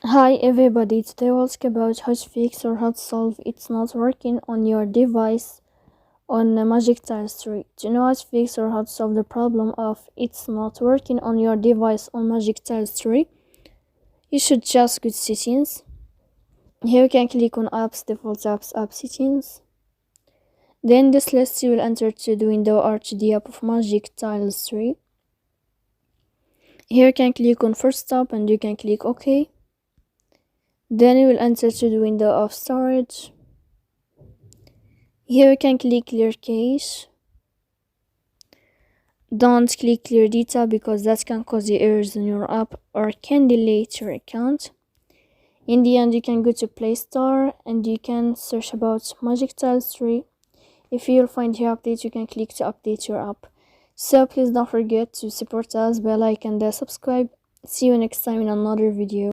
Hi everybody, today we'll talk about how to fix or how to solve it's not working on your device on Magic Tiles 3. Do you know how to fix or how to solve the problem of it's not working on your device on Magic Tiles 3? You should just go to settings. Here you can click on apps, default apps, app settings. Then this list you will enter to the window or to the app of Magic Tiles 3. Here you can click on first stop and you can click OK. Then you will enter to the window of storage. Here you can click clear cache. Don't click clear data because that can cause you errors in your app or can delete your account. In the end, you can go to Play Store and you can search about Magic Tiles 3. If you'll find your update, you can click to update your app. So please don't forget to support us by like and subscribe. See you next time in another video.